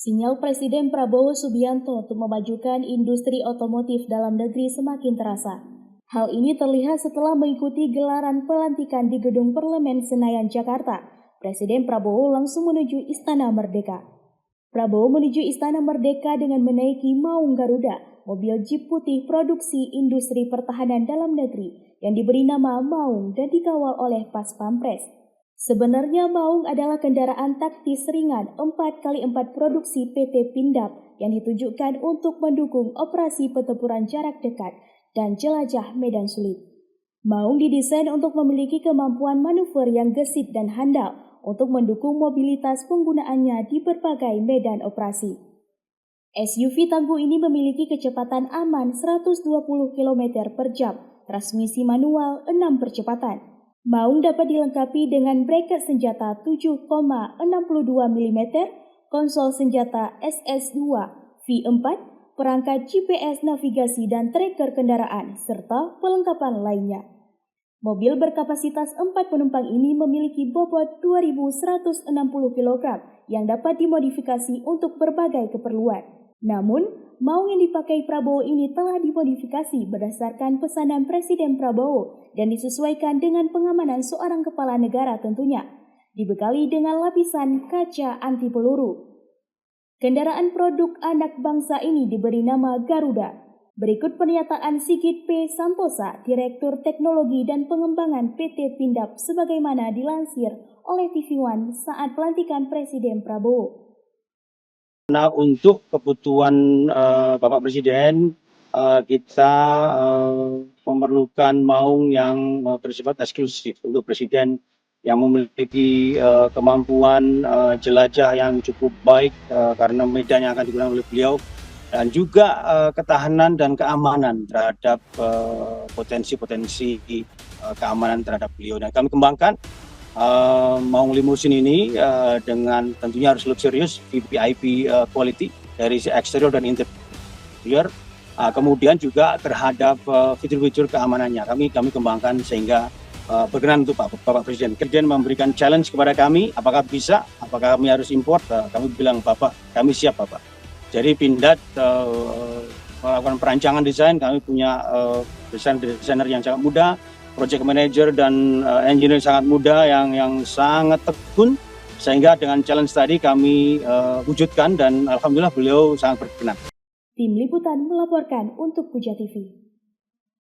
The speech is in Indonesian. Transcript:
Sinyal Presiden Prabowo Subianto untuk memajukan industri otomotif dalam negeri semakin terasa. Hal ini terlihat setelah mengikuti gelaran pelantikan di Gedung Parlemen Senayan, Jakarta. Presiden Prabowo langsung menuju Istana Merdeka. Prabowo menuju Istana Merdeka dengan menaiki Maung Garuda, mobil jeep putih produksi industri pertahanan dalam negeri yang diberi nama Maung dan dikawal oleh Pas Pampres. Sebenarnya Maung adalah kendaraan taktis ringan 4x4 produksi PT Pindad yang ditujukan untuk mendukung operasi pertempuran jarak dekat dan jelajah medan sulit. Maung didesain untuk memiliki kemampuan manuver yang gesit dan handal untuk mendukung mobilitas penggunaannya di berbagai medan operasi. SUV tangguh ini memiliki kecepatan aman 120 km per jam, transmisi manual 6 percepatan. Maung dapat dilengkapi dengan bracket senjata 7,62 mm, konsol senjata SS2 V4, perangkat GPS navigasi dan tracker kendaraan, serta perlengkapan lainnya. Mobil berkapasitas 4 penumpang ini memiliki bobot 2.160 kg yang dapat dimodifikasi untuk berbagai keperluan. Namun, Maung yang dipakai Prabowo ini telah dimodifikasi berdasarkan pesanan Presiden Prabowo dan disesuaikan dengan pengamanan seorang kepala negara tentunya, dibekali dengan lapisan kaca anti peluru. Kendaraan produk anak bangsa ini diberi nama Garuda. Berikut pernyataan Sigit P. Santosa, Direktur Teknologi dan Pengembangan PT Pindad sebagaimana dilansir oleh TV One saat pelantikan Presiden Prabowo. Nah, untuk kebutuhan Bapak Presiden, kita memerlukan Maung yang bersifat eksklusif untuk Presiden yang memiliki kemampuan jelajah yang cukup baik karena medan yang akan digunakan oleh beliau, dan juga ketahanan dan keamanan terhadap potensi-potensi keamanan terhadap beliau. Dan kami kembangkan Maung Limousine ini dengan tentunya harus luxurious, VIP quality dari eksterior dan interior, kemudian juga terhadap fitur-fitur keamanannya kami kembangkan sehingga berkenan untuk Bapak Presiden. Presiden memberikan challenge kepada kami, apakah bisa, apakah kami harus import, kami bilang Bapak, kami siap Bapak. Jadi Pindad melakukan perancangan desain, kami punya desainer yang sangat muda, project manager dan engineer sangat muda yang sangat tekun, sehingga dengan challenge tadi kami wujudkan dan alhamdulillah beliau sangat berkenan. Tim Liputan melaporkan untuk Puja TV.